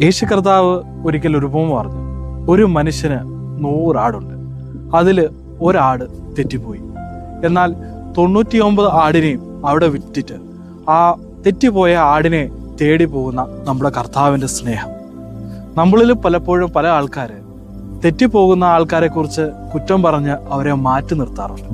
യേശു കർത്താവ് ഒരിക്കൽ ഒരു ഉപമ പറഞ്ഞു. ഒരു മനുഷ്യന് 100 ആടുണ്ട്. അതിൽ ഒരാട് തെറ്റിപ്പോയി. എന്നാൽ 99 ആടിനെയും അവിടെ വിറ്റിട്ട് ആ തെറ്റിപ്പോയ ആടിനെ തേടി പോകുന്ന നമ്മുടെ കർത്താവിൻ്റെ സ്നേഹം. നമ്മളിൽ പലപ്പോഴും പല ആൾക്കാർ തെറ്റിപ്പോകുന്ന ആൾക്കാരെ കുറിച്ച് കുറ്റം പറഞ്ഞ് അവരെ മാറ്റി നിർത്താറുണ്ട്.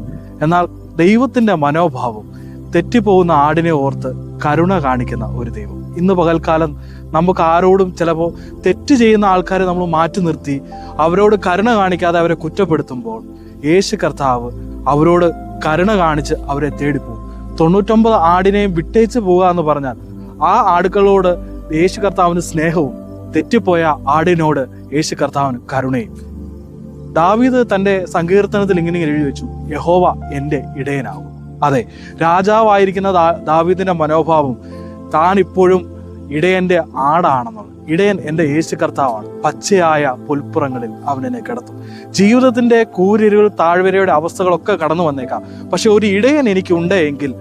എന്നാൽ ദൈവത്തിൻ്റെ മനോഭാവം തെറ്റിപ്പോകുന്ന ആടിനെ ഓർത്ത് കരുണ കാണിക്കുന്ന ഒരു ദൈവം. ഇന്ന് പകൽക്കാലം നമുക്ക് ആരോടും ചിലപ്പോൾ തെറ്റ് ചെയ്യുന്ന ആൾക്കാരെ നമ്മൾ മാറ്റി നിർത്തി അവരോട് കരുണ കാണിക്കാതെ അവരെ കുറ്റപ്പെടുത്തുമ്പോൾ യേശു കർത്താവ് അവരോട് കരുണ കാണിച്ച് അവരെ തേടിപ്പോകും. 99 ആടിനെയും വിട്ടേച്ച് പോകുക എന്ന് പറഞ്ഞാൽ ആ ആടുകളോട് യേശു കർത്താവിന് സ്നേഹവും തെറ്റിപ്പോയ ആടിനോട് യേശു കർത്താവിന് കരുണയും. ദാവീദ് തൻ്റെ സങ്കീർത്തനത്തിൽ ഇങ്ങനെ എഴുതി വെച്ചു, യഹോവ എൻ്റെ ഇടയനാകും. അതെ, രാജാവായിരിക്കുന്ന ദാവീദിന്റെ മനോഭാവം താൻ ഇപ്പോഴും ഇടയന്റെ ആടാണെന്നുള്ളത്. ഇടയൻ എൻ്റെ യേശു കർത്താവാണ്. പച്ചയായ പുൽപ്പുറങ്ങളിൽ അവൻ എന്നെ കിടത്തും. ജീവിതത്തിന്റെ കൂരിരുൾ താഴ്വരയുടെ അവസ്ഥകളൊക്കെ കടന്നു വന്നേക്കാം. പക്ഷെ ഒരു ഇടയൻ എനിക്കുണ്ട് എങ്കിൽ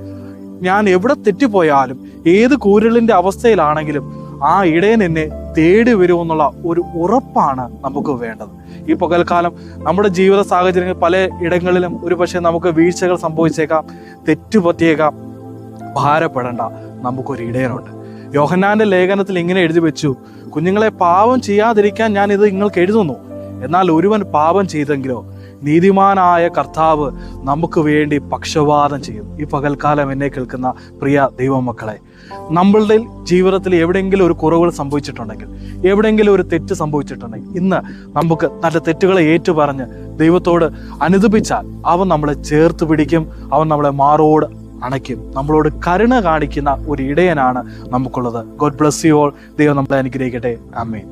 ഞാൻ എവിടെ തെറ്റിപ്പോയാലും ഏത് കൂരിളിന്റെ അവസ്ഥയിലാണെങ്കിലും ആ ഇടയൻ എന്നെ തേടി വരുമെന്നുള്ള ഒരു ഉറപ്പാണ് നമുക്ക് വേണ്ടത്. ഈ പകൽക്കാലം നമ്മുടെ ജീവിത സാഹചര്യങ്ങൾ പല ഇടങ്ങളിലും ഒരു പക്ഷേ നമുക്ക് വീഴ്ചകൾ സംഭവിച്ചേക്കാം, തെറ്റുപറ്റിയേക്കാം. ഭാരപ്പെടേണ്ട, നമുക്കൊരു ഇടയനുണ്ട്. യോഹന്നാന്റെ ലേഖനത്തിൽ ഇങ്ങനെ എഴുതി വെച്ചു, കുഞ്ഞുങ്ങളെ, പാപം ചെയ്യാതിരിക്കാൻ ഞാൻ ഇത് നിങ്ങൾക്ക് എഴുതുന്നു. എന്നാൽ ഒരുവൻ പാപം ചെയ്തെങ്കിലോ നീതിമാനായ കർത്താവ് നമുക്ക് വേണ്ടി പക്ഷപാതം ചെയ്യും. ഈ പകൽക്കാലം എന്നെ കേൾക്കുന്ന പ്രിയ ദൈവമക്കളെ, നമ്മളുടെ ജീവിതത്തിൽ എവിടെയെങ്കിലും ഒരു കുറവുകൾ സംഭവിച്ചിട്ടുണ്ടെങ്കിൽ, എവിടെയെങ്കിലും ഒരു തെറ്റ് സംഭവിച്ചിട്ടുണ്ടെങ്കിൽ, ഇന്ന് നമുക്ക് നല്ല തെറ്റുകളെ ഏറ്റുപറഞ്ഞ് ദൈവത്തോട് അനുദപിച്ചാൽ അവൻ നമ്മളെ ചേർത്ത് പിടിക്കും. അവൻ നമ്മളെ മാറോട് അണയ്ക്കും. നമ്മളോട് കരുണ കാണിക്കുന്ന ഒരു ഇടയനാണ് നമുക്കുള്ളത്. God bless you all. ദൈവം നമ്മളെ അനുഗ്രഹിക്കട്ടെ. ആമേൻ.